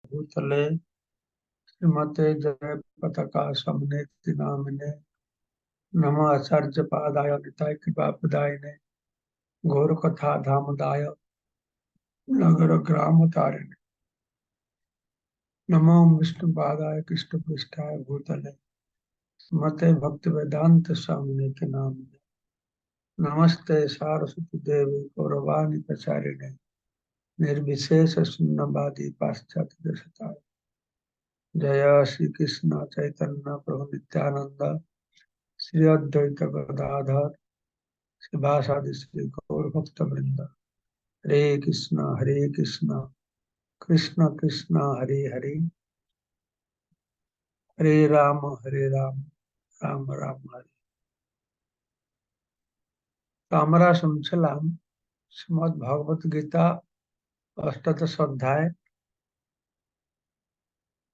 भूतले श्रीमते जय पताका समनेति नामिने नमः आचार्य पादाय निताय कृपा प्रदायिने घोर कथा धामदाय नगर ग्राम तारिणे नमो विष्णु पादाय कृष्ण पृष्ठाय भूतले श्रीमते भक्ति वेदांत स्वामिने के नामिने नमस्ते सारस्वती देवी गौरवाणी प्रचारिणे निर्विशेष शून्यवादी पाश्चात्य देशताय जय श्री कृष्ण चैतन्य प्रभु नित्यानंद श्री अद्वैत गदाधर श्रीवासादि श्री गौर भक्त वृंद हरे कृष्ण कृष्ण कृष्ण हरे हरे हरे राम राम राम हरे। তো আমরা শুনছিলাম শ্রীমদ্ ভগবত গীতা অষ্টাদশ অধ্যায়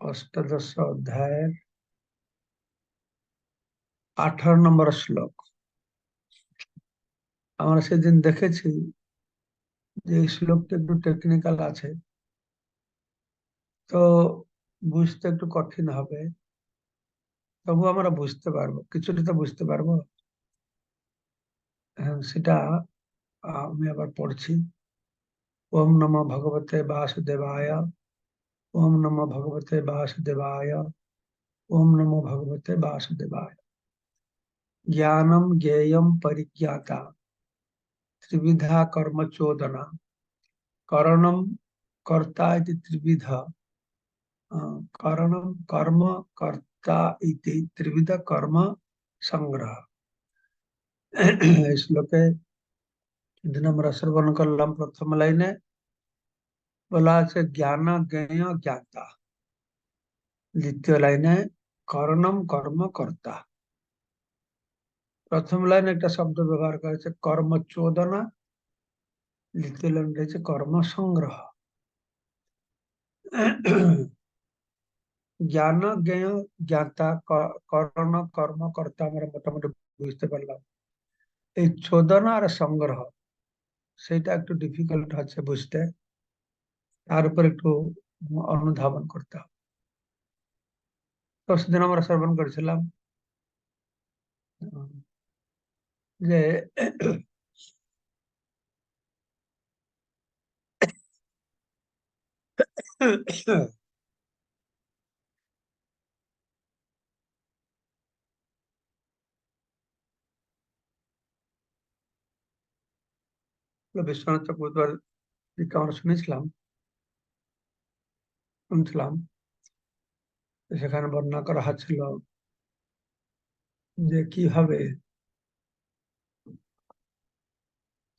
অষ্টাদশ অধ্যায়ের 18 নম্বর শ্লোক। আমরা সেদিন দেখেছি যে এই শ্লোকটা একটু টেকনিক্যাল আছে, তো বুঝতে একটু কঠিন হবে, তবু আমরা বুঝতে পারবো, কিছুটা তো বুঝতে পারবো। সেটা আমি আবার পড়ছি। ওম নমো ভগবতে বাসুদেবায়, ওম নমো ভগবতে বাসুদেবায়, ওম নমো ভগবতে বাসুদেবায়। ज्ञानम ज्ञेयम परिज्ञाता त्रिविधा कर्म चोदना करणम कर्ता इति त्रिविधा करणम कर्म कर्ता इति त्रिविध कर्म संग्रह। শ্লোকে দিন আমরা শ্রবণ করলাম প্রথম লাইনে বলা আছে জ্ঞান জ্ঞেয় জ্ঞাতা, দ্বিতীয় লাইনে করণম কর্ম কর্তা। প্রথম লাইনে একটা শব্দ ব্যবহার করেছে কর্ম চোদনা, দ্বিতীয় লাইন রয়েছে কর্ম সংগ্রহ। জ্ঞান জ্ঞেয় জ্ঞাতা করণ কর্ম কর্তা আমরা মোটামুটি বুঝতে পারলাম। এই চোদনা আর সংগ্রহ সেটা একটু ডিফিকাল্ট হচ্ছে বুঝতে, তার উপর একটু অনুধাবন করতে হবে। তো সেদিন আমরা শ্রবণ করেছিলাম যে বিশ্বনাথ চক্রবর্তী আমরা শুনছিলাম সেখানে বর্ণনা করা হচ্ছিল যে কিভাবে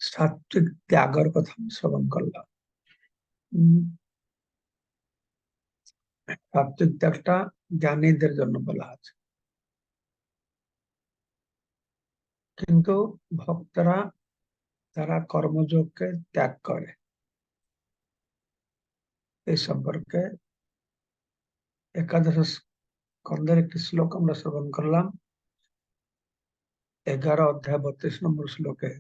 সাত্বিক ত্যাগের কথা শ্রবণ করলাম। সাত্বিক ত্যাগটা জ্ঞানীদের জন্য বলা আছে, কিন্তু ভক্তরা তারা কর্মযোগকে ত্যাগ করে এই সম্পর্কে একাদশ স্কন্ধের একটি শ্লোক আমরা শ্রবণ করলাম। 11 অধ্যায় 32 নম্বর শ্লোকে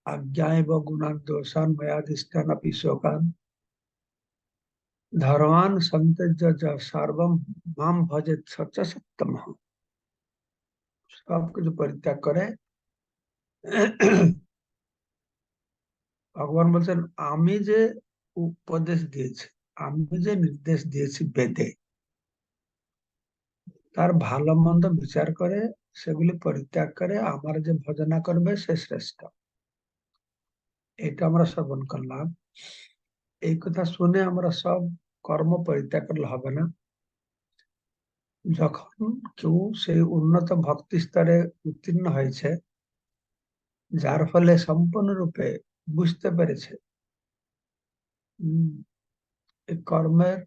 আজ্ঞায়ব গুণান দোষান ময়াধিষ্ঠান আপি শোকান ধর্মান সন্তেজ্য যা সর্বম মাম ভজেত সচ্চ সত্যম। সবকিছু পরিত্যাগ করে ভগবান বলছেন আমি যে উপদেশ দিয়েছি, আমি যে নির্দেশ দিয়েছি বেদে, তার ভালো মন্দ বিচার করে সেগুলি পরিত্যাগ করে আমার যে ভজনা করবে সে শ্রেষ্ঠ। এটা আমরা শ্রবণ করলাম। এই কথা শুনে আমরা সব কর্ম পরিত্যাগ করলে হবে না। যখন কেউ সেই উন্নত ভক্তি স্তরে উত্তীর্ণ হয়েছে, যার ফলে সম্পূর্ণরূপে বুঝতে পেরেছে এই কর্মের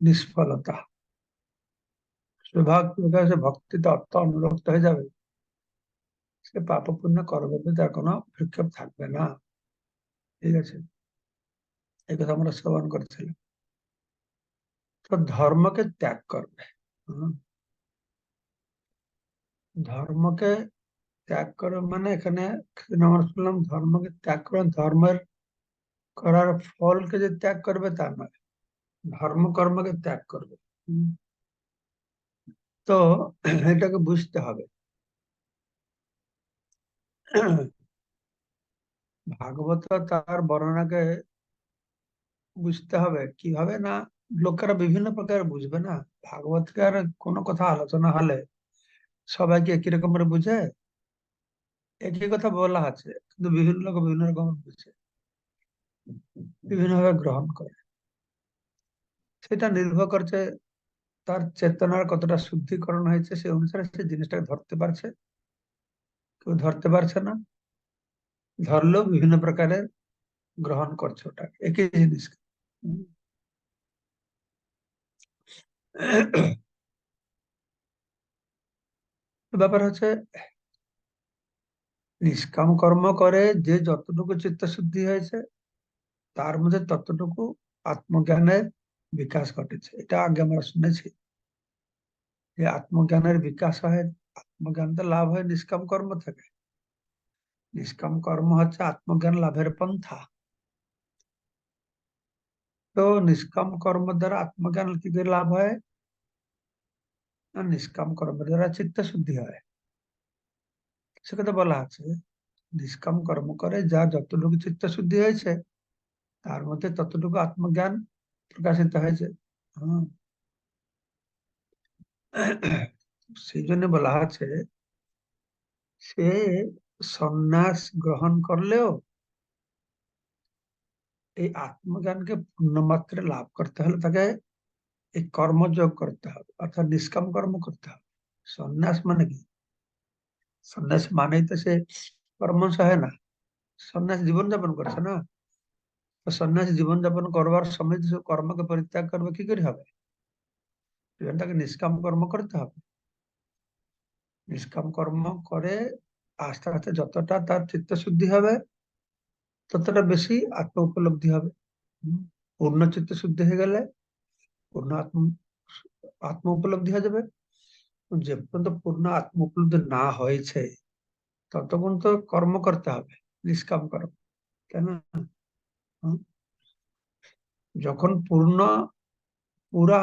নিষ্ফলতা, সে ভক্তিতে অর্থ অনুরক্ত হয়ে যাবে, সে পাপ পুণ্য করবে, তার কোনো ভ্রুক্ষেপ থাকবে না। ঠিক আছে, এই কথা আমরা শ্রবণ করেছিলাম। তো ধর্মকে ত্যাগ করবে, ধর্মকে ত্যাগ করে মানে এখানে আমরা শুনলাম ধর্মকে ত্যাগ করে ধর্মের করার ফলকে যে ত্যাগ করবে তা নয়, ধর্ম কর্মকে ত্যাগ করবে। হুম, তো এটাকে বুঝতে হবে। ভাগবত তার বর্ণনাকে বুঝতে হবে কিভাবে না, লোকেরা বিভিন্ন প্রকার বুঝবে না। ভাগবতকে আর কোনো কথা আলোচনা হলে সবাইকে একই রকমের বুঝে, একই কথা বলা আছে, কিন্তু বিভিন্ন লোক বিভিন্ন রকম বুঝে, বিভিন্নভাবে গ্রহণ করে। সেটা নির্ভর করছে তার চেতনার কতটা শুদ্ধিকরণ হয়েছে, সেই অনুসারে সে জিনিসটাকে ধরতে পারছে, কেউ ধরতে পারছে না, ধরলেও বিভিন্ন প্রকারের গ্রহণ করছে ওটা একই জিনিস। ব্যাপার হচ্ছে নিষ্কাম কর্ম করে যে যতটুকু চিত্তশুদ্ধি হয়েছে তার মধ্যে ততটুকু আত্মজ্ঞানের বিকাশ ঘটেছে। এটা আগে আমরা শুনেছি যে আত্মজ্ঞানের বিকাশ হয়, আত্মজ্ঞান তো লাভ হয় নিষ্কাম কর্ম থেকে। নিষ্কাম কর্ম হচ্ছে আত্মজ্ঞান লাভের পন্থা। তো নিষ্কাম কর্ম দ্বারা আত্মজ্ঞান কি করে লাভ হয়? না, নিষ্কাম কর্ম দ্বারা চিত্ত শুদ্ধি হয়। সেটা বলা আছে নিষ্কাম কর্ম করে যা যতটুকু চিত্ত শুদ্ধি হয়েছে তার মধ্যে ততটুকু আত্মজ্ঞান প্রকাশিত হয়েছে। হম, সেই জন্য বলা আছে সে সন্ন্যাস গ্রহণ করলেও এই আত্মজ্ঞানকে পূর্ণমাত্রে লাভ করতে হলে তাকে এই কর্মযোগ করতে হবে, অর্থাৎ নিষ্কাম কর্ম করতে হবে। সন্ন্যাস মানে কি? সন্ন্যাস মানেই তো সে কর্মঠ হয় না, সন্ন্যাস জীবন যাপন করছে না। তো সন্ন্যাস জীবন যাপন করবার সময় তো সে কর্মকে পরিত্যাগ করবে, কি করে হবে? সেজন্য তাকে নিষ্কাম কর্ম করতে হবে। নিষ্কাম কর্ম করে আস্তে আস্তে যতটা তার চিত্ত শুদ্ধি হবে ততটা বেশি আত্ম উপলব্ধি হবে। হুম, পূর্ণ চিত্ত শুদ্ধি হয়ে গেলে পূর্ণ আত্ম উপলব্ধি হয়ে যাবে। যে পর্যন্ত পূর্ণ আত্ম উপলব্ধি না হয়েছে ততক্ষণ তো কর্ম করতে হবে, নিষ্কাম কর্ম, তাই না? হুম, যখন পুরা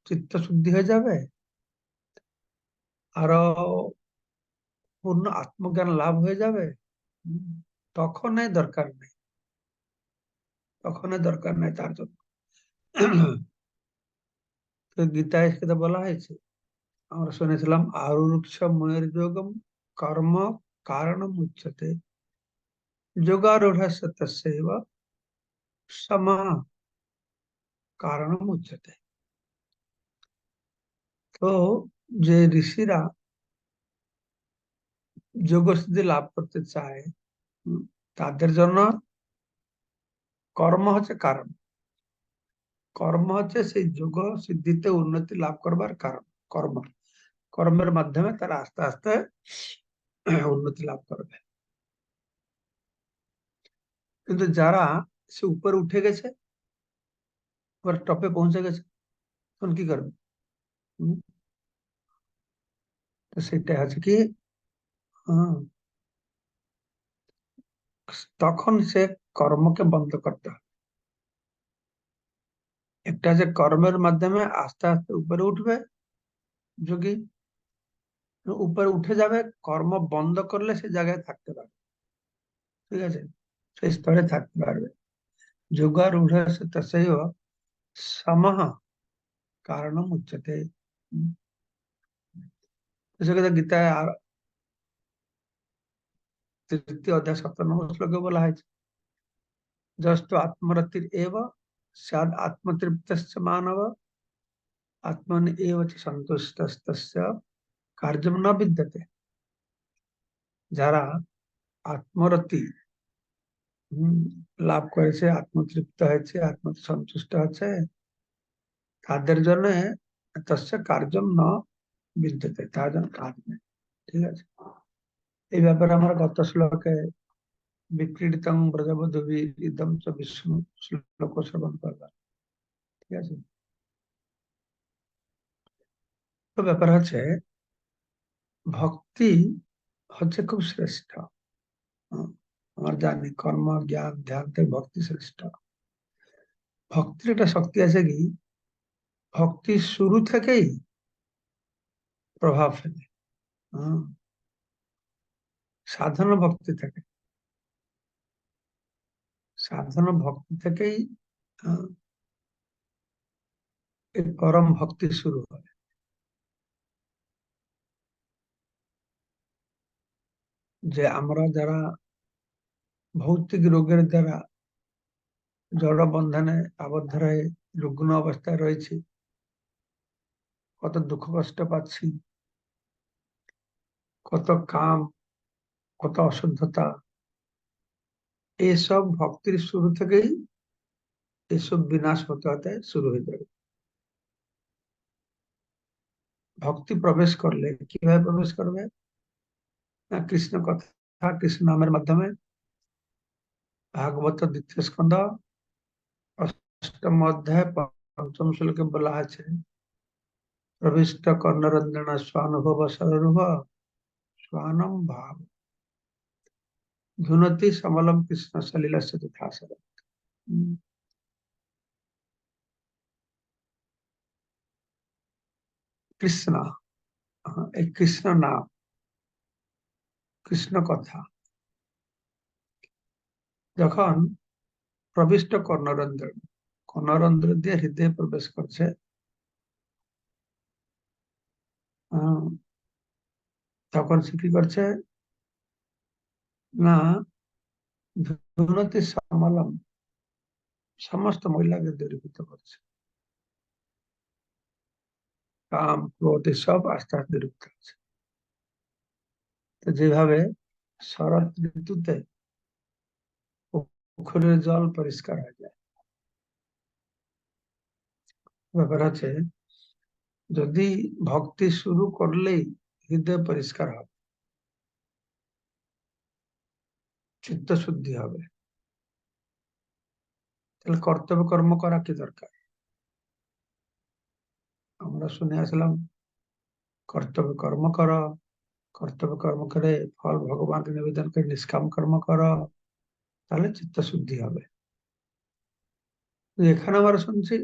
চিত্ত শুদ্ধি হয়ে যাবে, আরো পূর্ণ আত্মজ্ঞান লাভ হয়ে যাবে, হুম, তখন এই দরকার নেই, তখন এই দরকার নেই তার জন্য। তো গীতায় সেটা বলা হয়েছে, আমরা শুনেছিলাম আরুরুক্ষ মনির্যোগম কর্ম কারণম উচ্যতে যোগারূঢ়স্য তস্যৈব সমা কারণম উচ্যতে। তো যে ঋষিরা যোগ সিদ্ধি লাভ করতে চায়, উম, তাদের জন্য কর্ম হচ্ছে কারণ। কর্ম হচ্ছে সেই যোগ সিদ্ধিতে উন্নতি লাভ করবার কারণ। কর্ম, কর্মের মাধ্যমে তারা আস্তে আস্তে উন্নতি লাভ করবে। কিন্তু যারা সে উপরে উঠে গেছে, উপর টপে পৌঁছে গেছে, তখন কি করবে? হুম, তো সেটা হচ্ছে কি, হ্যাঁ, তখন সে কর্মকে বন্ধ করতে হবে। একটা যে কর্মের মাধ্যমে আস্তে আস্তে উপরে উঠবে যোগী, উপরে উঠে যাবে, কর্ম বন্ধ করলে সে জায়গায় থাকতে পারবে, ঠিক আছে, সেই স্তরে থাকতে পারবে। যোগারূঢ় তস্যৈব সমঃ কারণম উচ্যতে। হুম, তো সেক্ষেত্রে গীতায় আর তৃতীয় অধ্যায় 57 শ্লোকে বলা হয়েছে যস্তু আত্মরতির এব স্যাদ আত্মতৃপ্তস্য মানব আত্মন এব চ সন্তুষ্টস্তস্য কার্যম ন বিদ্যতে। যারা আত্মরতি হম, লাভ করেছে, আত্মতৃপ্ত হয়েছে, আত্মসন্তুষ্ট আছে, তাদের জন্য তস্য কার্যম ন বিদ্যতে, তার জন্য কাজ নেই। ঠিক আছে, এই ব্যাপারে আমরা গত শ্লোকে বিক্রীড়িতং ব্রজবধূভি ইদম চ বিষ্ণু শ্লোক শ্রবণ করলাম। ঠিক আছে, তো ব্যাপার হচ্ছে ভক্তি হচ্ছে খুব শ্রেষ্ঠ। হুম, আমার জানি কর্ম জ্ঞান ধ্যান থেকে ভক্তি শ্রেষ্ঠ। ভক্তির একটা শক্তি আছে কি, ভক্তি শুরু থেকেই প্রভাব ফেলে। হুম, সাধারণ ভক্তি থেকে, সাধারণ ভক্তি থেকেই আহ, এই পরম ভক্তি শুরু হয়। যে আমরা যারা ভৌতিক রোগের দ্বারা জড় বন্ধনে আবদ্ধ হয়ে রুগ্ন অবস্থায় রয়েছি, কত দুঃখ কষ্ট পাচ্ছি, কত কাম, কত অশুদ্ধতা, এইসব ভক্তির শুরু থেকেই এসব বিনাশ হতে হতে শুরু হয়ে যাবে। ভক্তি প্রবেশ করলে কিভাবে প্রবেশ করবে, না কৃষ্ণ কথা কৃষ্ণ নামের মাধ্যমে। ভাগবত দ্বিতীয় স্কন্ধ অষ্টম অধ্যায় পঞ্চম শ্লোকে বলা আছে, প্রবিষ্ট কর্ণরঞ্জন স্বানুভব সরূপ স্বানম ভাব ধুনতি সমলম কৃষ্ণ সলিলস্য যথাসর। কৃষ্ণ, এই কৃষ্ণ নাম, কৃষ্ণ কথা যখন প্রবিষ্ট কর্ণরন্ধ্র, কর্ণরন্ধ্র দিয়ে হৃদয়ে প্রবেশ করছে, তখন সে কি করছে, না ধুনতি সমলম, সমস্ত মহিলাকে দূরীভূত করছে, কাম ক্রোধ সব আস্তে আস্তে দূরীভূত হচ্ছে। তো যেভাবে শরৎ ঋতুতে পুকুরের জল পরিষ্কার হয়ে যায়, ব্যাপার আছে যদি ভক্তি শুরু করলেই হৃদয় পরিষ্কার হবে, চিত্ত শুদ্ধি হবে, তাহলে কর্তব্য কর্ম করা কি দরকার? আমরা শুনে আসলাম কর্তব্য কর্ম করো, কর্তব্য কর্ম করে ফল ভগবানকে নিবেদন করে নিষ্কাম কর্ম করো, তাহলে চিত্ত শুদ্ধি হবে। এখানে আমরা শুনছি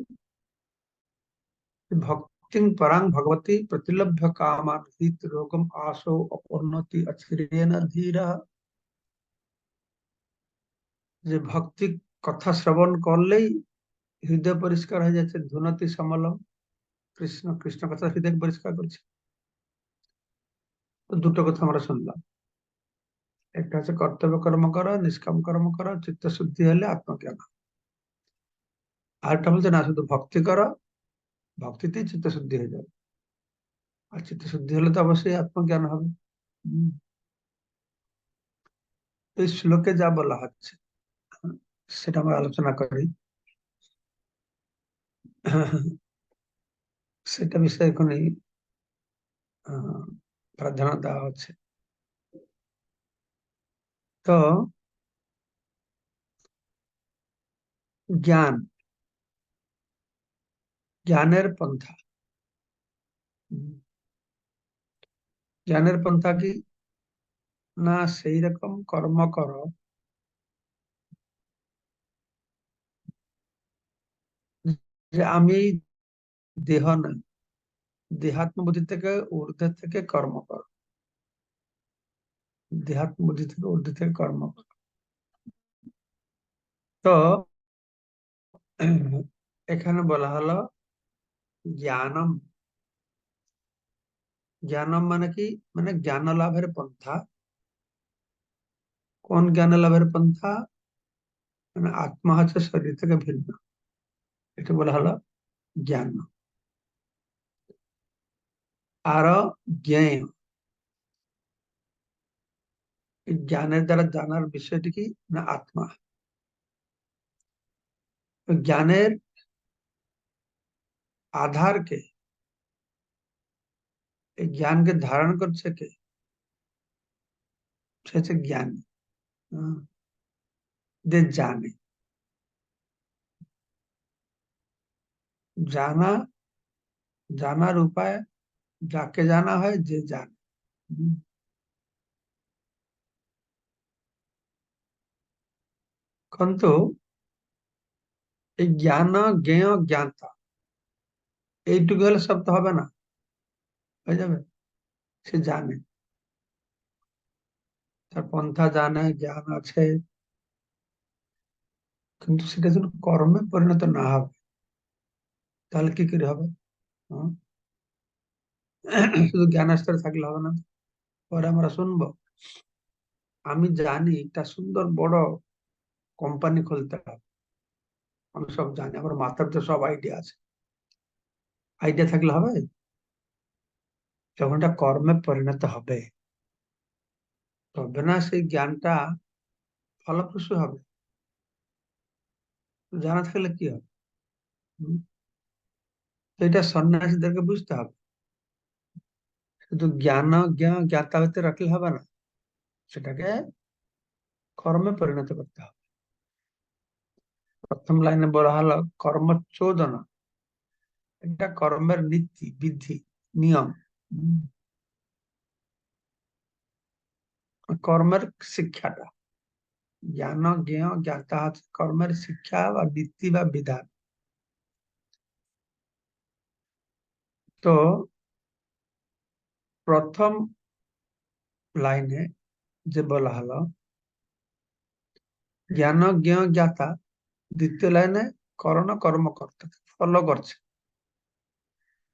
ভক্তিং পরাং ভগবতী প্রতিলভ্য কামান হিত রোগম আশো অপর্ণতি অচিরেণ ধীরা। যে ভক্তি কথা শ্রবণ করলেই হৃদয় পরিষ্কার হয়ে যাচ্ছে, ধুনতি সমলম, কৃষ্ণ কৃষ্ণ কথা হৃদয় পরিষ্কার করছে। তো দুটো কথা আমরা শুনলাম, একটা হচ্ছে কর্তব্য কর্ম করা, নিষ্কাম কর্ম করা, চিত্ত শুদ্ধি হলে আত্মজ্ঞান। আরেকটা বলছে না, শুধু ভক্তি করো, ভক্তিতেই চিত্ত শুদ্ধি হয়ে যাবে, আর চিত্ত শুদ্ধি হলে তো অবশ্যই আত্মজ্ঞান হবে। হম, এই শ্লোকে যা বলা হচ্ছে সেটা আমরা আলোচনা করি, সেটা বিষয়ে এখনই প্রাধান্য দেওয়া হচ্ছে। তো জ্ঞান, জ্ঞানের পন্থা, জ্ঞানের পন্থা কি, না সেই রকম কর্ম করো যে আমি দেহ নই, দেহাত্ম বুদ্ধি থেকে ঊর্ধ্বে থেকে কর্ম করো, দেহাত্ম বুদ্ধি থেকে ঊর্ধ্বে থেকে কর্ম করো। তো এখানে বলা হলো জ্ঞানম, জ্ঞানম মানে কি, মানে জ্ঞান লাভের পন্থা। কোন জ্ঞান লাভের পন্থা, মানে আত্মা হচ্ছে শরীর থেকে ভিন্ন, এটা বলা হলো জ্ঞান। আরো জ্ঞেয়, এই জ্ঞানের দ্বারা জানার বিষয়টি কি, না আত্মা। তো জ্ঞানের আধার কে, এই জ্ঞানকে ধারণ করছে কে, সে হচ্ছে জ্ঞানী। হ্যাঁ, যে জানে, জানা, জানার উপায়, যাকে জানা হয় যে জানে। হুম, কিন্তু এই জ্ঞান জ্ঞেয় জ্ঞাতা এইটুকু হলে সব তো হবে না, হয়ে যাবে? সে জানে, তার পন্থা জানে, জ্ঞান আছে, কিন্তু সেটা যেন কর্মে পরিণত না হবে, তাহলে কি করে হবে? হুম? শুধু জ্ঞান স্তরে থাকলে হবে না। পরে আমরা শুনবো, আমি জানি একটা সুন্দর বড় কোম্পানি খুলতে হবে, আমি সব জানি, আমার মাথার তো সব আইডিয়া আছে। আইডিয়া থাকলে হবে? যখন এটা কর্মে পরিণত হবে, তবে না সেই জ্ঞানটা ফলপ্রসূ হবে। জানা থাকলে কি হবে? হুম? তো এটা সন্ন্যাসীদেরকে বুঝতে হবে, শুধু জ্ঞান জ্ঞাতা হইতে রাখলে হবে না, সেটাকে কর্মে পরিণত করতে হবে। প্রথম লাইনে বলা হলো কর্মচোদনা, এটা কর্মের নীতি বিধি নিয়ম। হুম? কর্মের শিক্ষাটা, জ্ঞান জ্ঞেয় জ্ঞাতা হচ্ছে কর্মের শিক্ষা বা নীতি বা বিধান। তো প্রথম লাইনে যে বলা হলো জ্ঞান জ্ঞেয় জ্ঞাতা, দ্বিতীয় লাইনে করণ কর্মকর্তা ফলো করছে।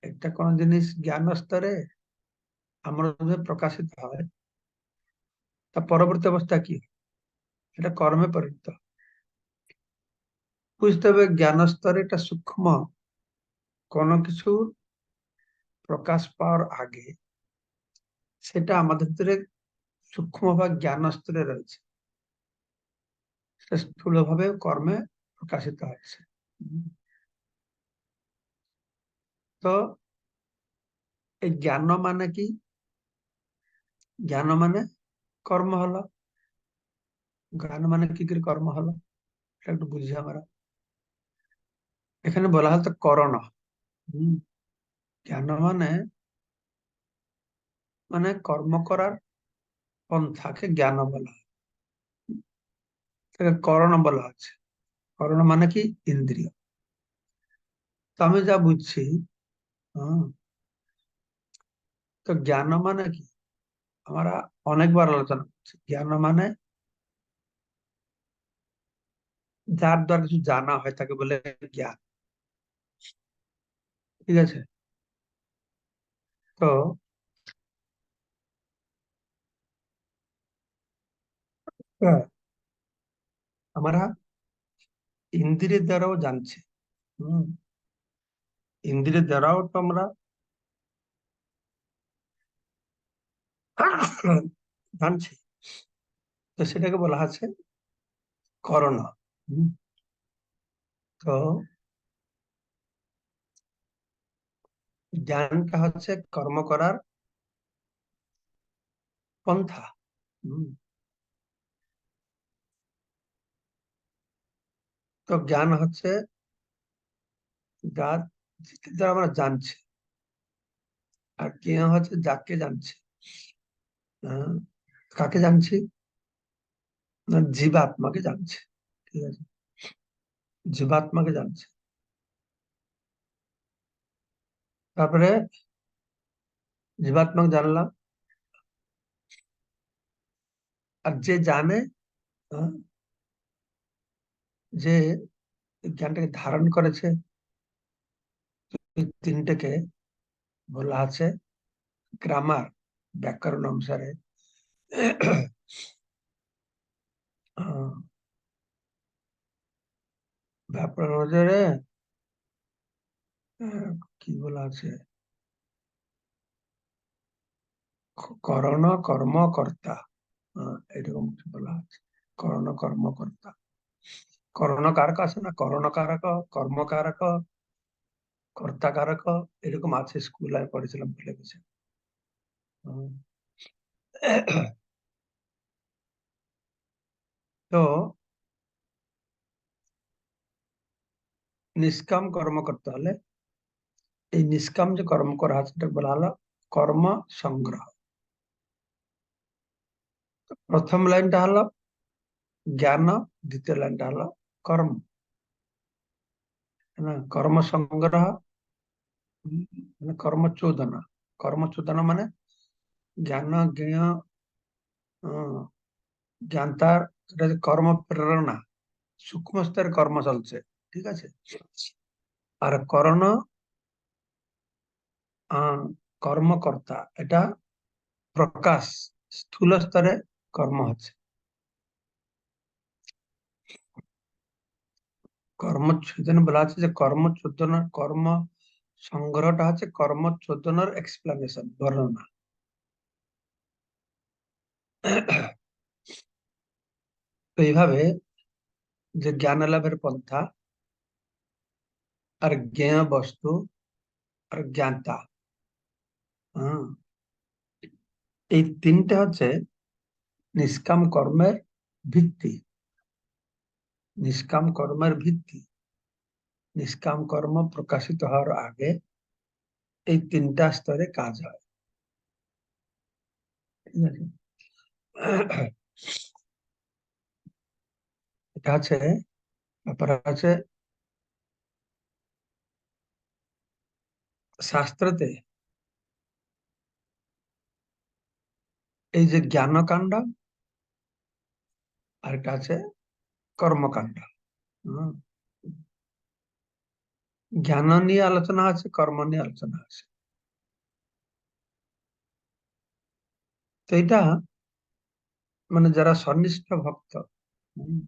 একটা কোন জিনিস জ্ঞান স্তরে আমরা যদি প্রকাশিত হয়, তা পরবর্তী অবস্থা কি? এটা কর্মে পরিণত। বুঝতে হবে জ্ঞান স্তরে এটা সূক্ষ্ম, কোনো কিছু প্রকাশ পাওয়ার আগে সেটা আমাদের ভিতরে সূক্ষ্ম বা জ্ঞান স্তরে রয়েছে, সেটা স্থূলভাবে কর্মে প্রকাশিত হচ্ছে। উম, তো এই জ্ঞান মানে কি? জ্ঞান মানে কর্ম হলো। জ্ঞান মানে কি করে কর্ম হলো, এটা একটু বুঝি আমরা। এখানে বলা হতো করণ। হম? জ্ঞান মানে মানে কর্ম করার পন্থাকে জ্ঞান বলা হয়, তাকে করণ বলা হচ্ছে। করণ মানে কি? ইন্দ্রিয়। তো আমি যা বুঝছি, হ্যাঁ, তো জ্ঞান মানে কি? আমরা অনেকবার আলোচনা করছি, জ্ঞান মানে যার দ্বারা কিছু জানা হয় তাকে বলে জ্ঞান। ঠিক আছে? তো হ্যাঁ, আমরা ইন্দ্রিয়ের দ্বারাও জানছি। হম? ইন্দ্রিয়ের দ্বারাও তো আমরা জানছি, তো সেটাকে বলা আছে করণ। হম? তো জ্ঞানটা হচ্ছে কর্ম করার পন্থা। হম? তো জ্ঞান হচ্ছে যার যেটার দ্বারা আমরা জানছি, আর জ্ঞেয় হচ্ছে যাকে জানছি। হ্যাঁ? কাকে জানছি? না, জীবাত্মাকে জানছি। ঠিক আছে? জীবাত্মাকে জানছি। তারপরে জীবাত্মাকে জানলাম, আর যে জানে, হ্যাঁ, যে জ্ঞানটাকে ধারণ করেছে, এই তিনটাকে বলা আছে গ্রামার, ব্যাকরণ অনুসারে আহ, ব্যাকরণ অনুসারে আহ, কি বলা আছে, করণ কর্মকর্তা, এরকম কিছু বলা আছে। করণ কর্মকর্তা, করণ কারক আছে না, করণ কারক, কর্মকারক, কর্তা কারক, এরকম আছে, স্কুল আমি পড়েছিলাম, ভুলে গেছে। হুম। তো নিষ্কাম কর্ম করতে হলে এই নিষ্কাম যে কর্ম করা আছে এটা বলা হলো কর্ম সংগ্রহ। প্রথম লাইনটা হলো জ্ঞান, দ্বিতীয় লাইনটা হলো কর্ম, না কর্ম সংগ্রহ, মানে কর্মচোদনা। কর্মচোদনা মানে জ্ঞান জ্ঞেয় জ্ঞানতার, এটা যে কর্ম প্রেরণা, সূক্ষ্ম স্তরের কর্ম চলছে, ঠিক আছে। আর করণ কর্মকর্তা, এটা প্রকাশ, স্থূল স্তরে কর্ম হচ্ছে। কর্মচোদন বলা আছে যে কর্মচোদনার কর্ম সংগ্রহটা হচ্ছে কর্মচোদনার এক্সপ্লানেশন, বর্ণনা। তো এইভাবে যে জ্ঞান লাভের পন্থা, আর জ্ঞেয় বস্তু, আর জ্ঞানতা, হ্যাঁ, এই তিনটে হচ্ছে নিষ্কাম কর্মের ভিত্তি। নিষ্কাম কর্মের ভিত্তি, নিষ্কাম কর্ম প্রকাশিত হওয়ার আগে এই তিনটা স্তরে কাজ হয়, ঠিক আছে। এটা আছে, ব্যাপার আছে শাস্ত্রতে, এই যে জ্ঞানকাণ্ড, আর এটা আছে কর্মকাণ্ড। হুম, জ্ঞান নিয়ে আলোচনা আছে, কর্ম নিয়ে আলোচনা আছে। তো এটা মানে যারা সন্নিষ্ঠ ভক্ত, হুম,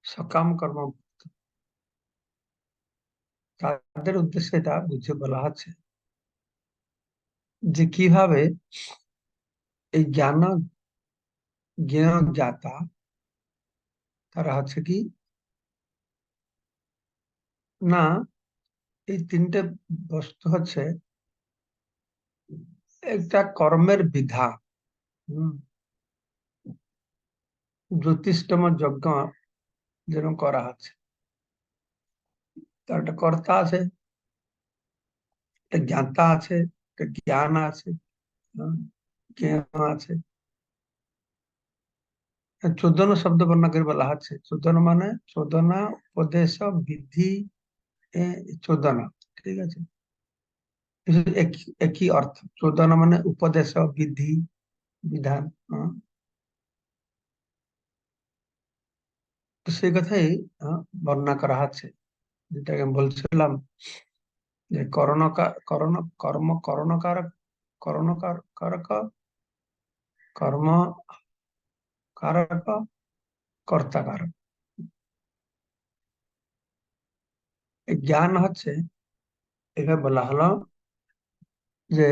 সকাম কর্ম, তাদের উদ্দেশ্যে এটা বুঝে বলা আছে যে কিভাবে এই জ্ঞান জ্ঞেয় জ্ঞাতা, তারা হচ্ছে কি না, এই তিনটে বস্তু হচ্ছে একটা কর্মের বিধান। হুম, জ্যোতিষতম যজ্ঞ যেরকম করা আছে, তার একটা কর্তা আছে, একটা জ্ঞাতা আছে, একটা জ্ঞান আছে, হুম, জ্ঞেয় আছে। চোদন শব্দ বর্ণনা করে বলা হচ্ছে, চোদন মানে চোদনা, উপদেশ, বিধি, এ, চোদনা, ঠিক আছে। একই অর্থ, চোদনা মানে উপদেশ, বিধি, বিধান, হ্যাঁ। তো সেই কথাই বর্ণনা করা আছে, যেটাকে আমি বলছিলাম যে করণ কর্ম করণকারক, করণকারক, কর্ম কারক, কর্তাকারক। এই জ্ঞান হচ্ছে, এভাবে বলা হলো যে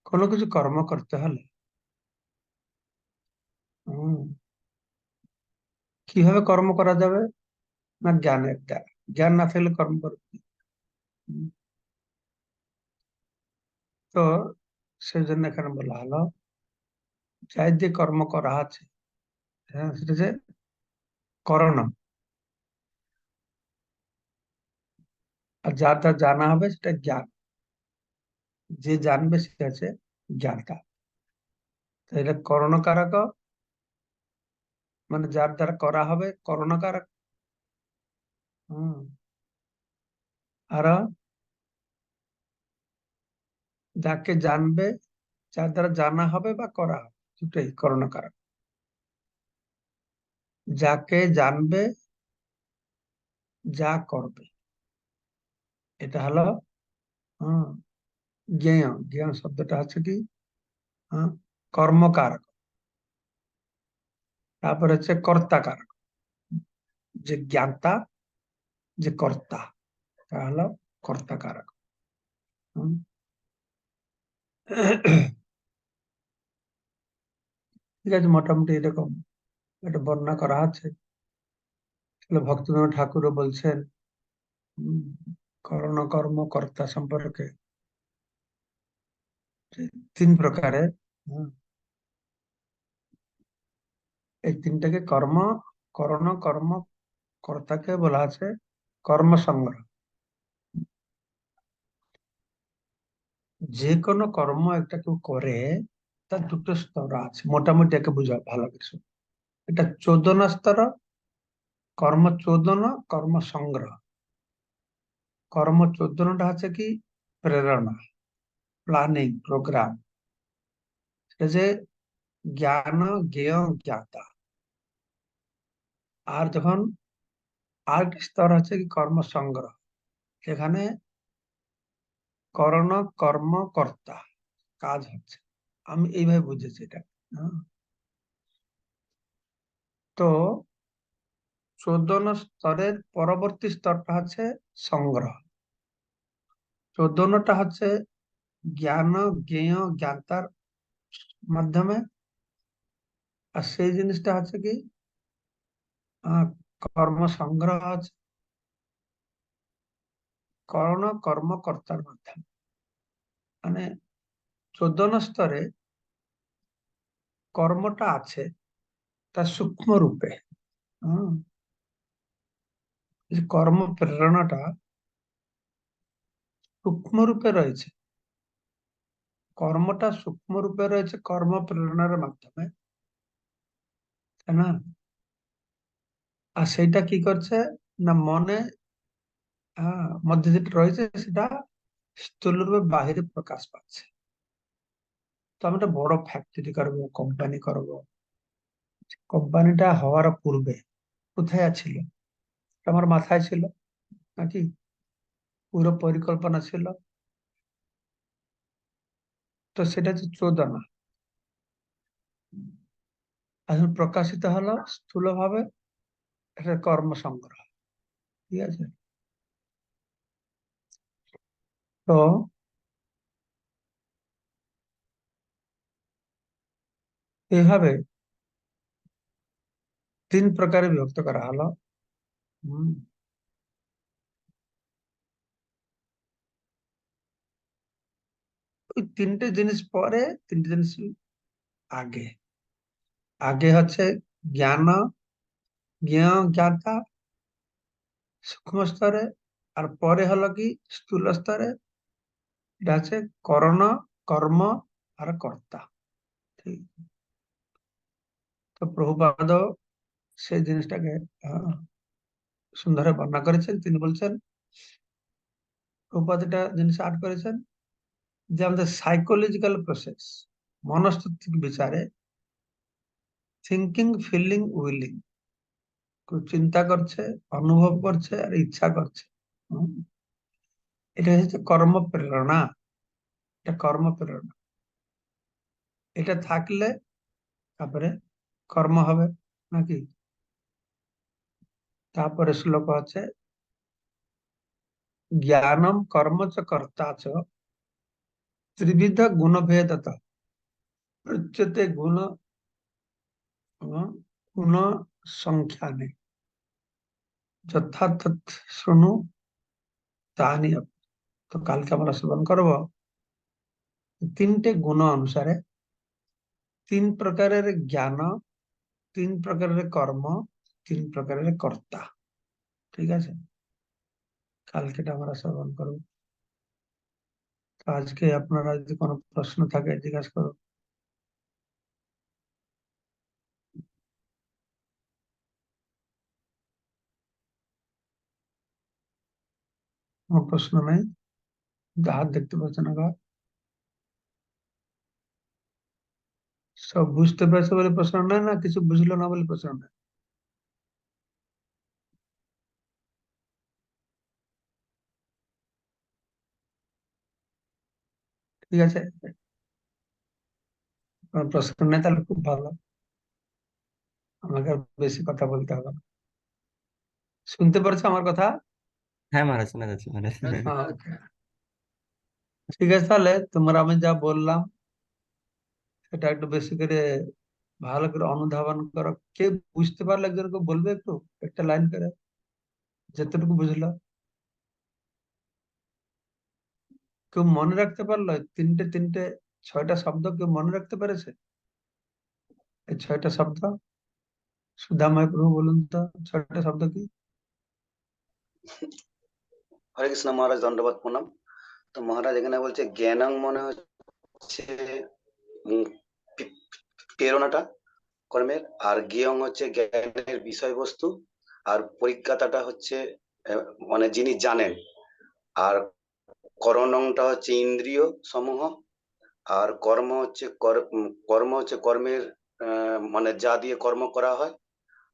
কোনো কিছু কর্ম করতে হলে হুম, কিভাবে কর্ম করা যাবে, না জ্ঞানের দ্বারা। জ্ঞান না থাকলে কর্ম করবে কি? হুম, তো সেই জন্য এখানে বলা হলো যাই যে কর্ম করা আছে, হ্যাঁ, সেটা যে করণ, আর যা যা জানা হবে সেটা জ্ঞান। যে জানবে সেটা হচ্ছে জ্ঞানটা। তো এটা করণকারক, মানে যার দ্বারা করা হবে করণকারক। হম, আর যাকে জানবে, যার দ্বারা জানা হবে বা করা হবে, দুটাই করণকারক। যাকে জানবে, যা করবে, এটা হলো হম জ্ঞেয়। জ্ঞেয় শব্দটা হচ্ছে কি হ্যাঁ, কর্মকারক। তারপর হচ্ছে কর্তাকারক, যে জ্ঞাতা, যে কর্তা, তা হলো কর্তাকারক। হুম। ঠিক আছে, মোটামুটি এরকম একটা বর্ণনা করা আছে। তাহলে ভক্তিবিনোদ ঠাকুরও বলছেন উম, করণ কর্ম কর্তা সম্পর্কে যে তিন প্রকারের। হুম, এই তিনটাকে কর্ম, করণ কর্ম কর্তাকে বলা আছে কর্ম সংগ্রহ। যে কোনো কর্ম একটা কেউ করে, তার দুটো স্তর আছে, মোটামুটি একে বুঝা ভালো কিছু। এটা চোদনা স্তর, কর্ম চোদন, কর্ম সংগ্রহ। কর্ম চোদনটা হচ্ছে কি প্রেরণা, প্ল্যানিং, প্রোগ্রাম। সেটা যে জ্ঞান, জ্ঞেয়, জ্ঞাতা। আর যখন আরেকটি স্তর হচ্ছে কি কর্ম সংগ্রহ, যেখানে করণ, কর্ম, কর্তা, কাজ হচ্ছে। আমি এইভাবে বুঝেছি এটা। হ্যাঁ। তো চোদন স্তরের পরবর্তী স্তরটা হচ্ছে সংগ্রহ। চোদনটা হচ্ছে জ্ঞান, জ্ঞেয়, জ্ঞাতার মাধ্যমে। আর সেই জিনিসটা হচ্ছে কি কর্ম সংগ্রহ হচ্ছে করণ, কর্মকর্তার মাধ্যমে। মানে চোদন স্তরে কর্মটা আছে তার সূক্ষ্ম রূপে। হম এই কর্ম প্রেরণাটা সূক্ষ্ম রূপে রয়েছে, কর্মটা সূক্ষ্ম রূপে রয়েছে কর্ম প্রেরণার মাধ্যমে, তাই না? আর সেইটা কি করছে না মনে মধ্যে যেটা রয়েছে সেটা স্থূল রূপে বাহিরে প্রকাশ পাচ্ছে। তো আমি একটা বড় ফ্যাক্টরি করবো, কোম্পানি করব। কোম্পানিটা হওয়ার পূর্বে কোথায় ছিল? আমার মাথায় ছিল নাকি? পুরো পরিকল্পনা ছিল? তো সেটা হচ্ছে চোদনা। এখন প্রকাশিত হলো স্থূল ভাবে, এটা কর্মসংগ্রহ। ঠিক আছে? তো এইভাবে তিন প্রকারে বিভক্ত করা হলো। হম ওই তিনটে জিনিস পরে, তিনটে জিনিস আগে। আগে হচ্ছে জ্ঞান, জ্ঞেয়, জ্ঞাতা সূক্ষ্ম স্তরে। আর পরে হলো কি স্থূল স্তরে, এটা হচ্ছে করণ, কর্ম আর কর্তা। ঠিক। তো প্রভুপাদ সেই জিনিসটাকে আহ, সুন্দর বর্ণনা করেছেন। তিনি বলছেন, প্রভুপাদ এটা জিনিস আট করেছেন যে আমাদের সাইকোলজিক্যাল প্রসেস, মনস্তাত্ত্বিক বিচারে থিঙ্কিং, ফিলিং, উইলিং, চিন্তা করছে, অনুভব করছে আর ইচ্ছা করছে। হুম, এটা হচ্ছে কর্ম প্রেরণা। এটা কর্ম প্রেরণা। এটা থাকলে তারপরে কর্ম হবে নাকি? তারপরে শ্লোক আছে জ্ঞানম কর্ম চ কর্তা চ ত্রিবিধ গুণভেদত উচ্যতে গুণ গুণ সংখ্যানে যথার্থ শুনু তাহানি অপি। তো কালকে আমরা শ্রবণ করব তিনটে গুণ অনুসারে তিন প্রকারের জ্ঞান, তিন প্রকারের কর্ম, তিন প্রকারের কর্তা। ঠিক আছে? কালকে এটা আমরা শ্রবণ করবো। তো আজকে আপনারা যদি কোনো প্রশ্ন থাকে জিজ্ঞাসা করো। কোনো প্রশ্ন নেই? হাত দেখতে পাচ্ছেন আবার? সব বুঝতে পেরেছে বলে প্রশ্ন নেই, না কিছু বুঝলো না বলে প্রশ্ন নেই? ঠিক আছে, কোনো প্রশ্ন নেই তাহলে খুব ভালো। আমাকে আর বেশি কথা বলতে হবে না। শুনতে পারছো আমার কথা? হ্যাঁ মহারাজ, শোনা যাচ্ছে মহারাজ। ওকে, ঠিক আছে। তাহলে তোমরা আমি যা বললাম সেটা একটু বেশি করে ভালো করে অনুধাবন করো। কে বুঝতে পারলে একজনকে বলবে একটু, একটা লাইন করে, যতটুকু বুঝলো। কেউ মনে রাখতে পারলো তিনটে তিনটে ছয়টা শব্দ? কেউ মনে রাখতে পেরেছে এই ছয়টা শব্দ? সুধাময় প্রভু বলুন তো, ছয়টা শব্দ কি? হরে কৃষ্ণ মহারাজ, দণ্ডবত প্রণাম। তো মহারাজ এখানে বলছে জ্ঞানাং মনে হচ্ছে প্রেরণাটা কর্মের, আর জ্ঞেয়ং হচ্ছে জ্ঞানের বিষয়বস্তু, আর পরিজ্ঞাতাটা হচ্ছে মানে যিনি জানেন, আর করণংটা হচ্ছে ইন্দ্রিয় সমূহ, আর কর্ম হচ্ছে কর্ম হচ্ছে কর্মের মানে যা দিয়ে কর্ম করা হয়,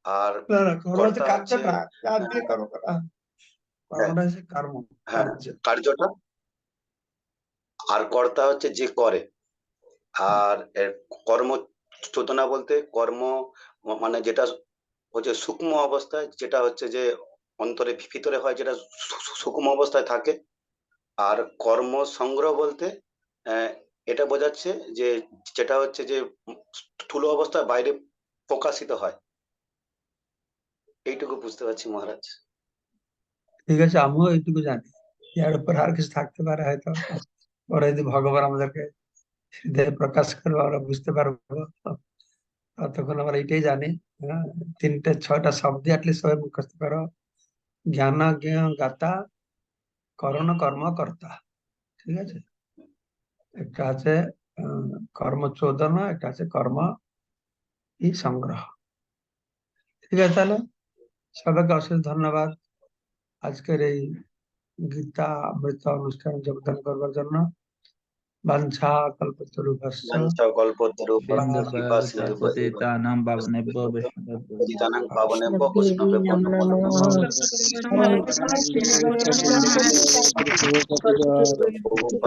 আর না না কর্ম হচ্ছে কর্তা হচ্ছে কার্যটা, কাজ দিয়ে কর্ম করা হয়। কর্মটা হচ্ছে কর্ম, হ্যাঁ কার্য। কার্যটা, আর কর্তা হচ্ছে যে করে। আর কর্ম চোদনা বলতে কর্ম মানে যেটা হচ্ছে সূক্ষ্ম অবস্থায়, যেটা হচ্ছে যে অন্তরে ভিতরে হয়, যেটা সূক্ষ্ম অবস্থায় থাকে। আর কর্ম সংগ্রহ বলতে আহ, এটা বোঝাচ্ছে যে যেটা হচ্ছে যে স্থূল অবস্থায় বাইরে প্রকাশিত হয়। এইটুকু বুঝতে পারছি মহারাজ। ঠিক আছে, আমিও এইটুকু জানি, এর উপর আর কিছু থাকতে পারে হয়তো, পরে যদি ভগবান আমাদেরকে হৃদয়ে প্রকাশ করবে আমরা বুঝতে পারবো। ততক্ষণ আমরা এইটাই জানি। হ্যাঁ, 6টা শব্দ অ্যাটলিস্ট সবাই মুখস্থ করো। জ্ঞান জ্ঞেয় জ্ঞাতা, করণ কর্ম কর্তা। ঠিক আছে, একটা আছে কর্ম চোদনা, একটা আছে কর্ম ই সংগ্রহ। ঠিক আছে, তাহলে সবাইকে অশেষ ধন্যবাদ আজকের এই গীতা অমৃত অনুষ্ঠানে যোগদান করবার জন্য। বাঞ্ছা কল্পতরুভ্যশ্চ বাঞ্ছা কল্পতরুভ্যশ্চ কৃপা বিন্দুসার সিন্ধুভ্য এব পতিতানাং পাবনেভ্যো বৈষ্ণবেভ্যো পতিতানাং পাবনেভ্যো বৈষ্ণবেভ্যো বৈষ্ণবেভ্যো নমো নমো নমঃ। নমঃ। হরে কৃষ্ণ হরে কৃষ্ণ প্রভুপাদ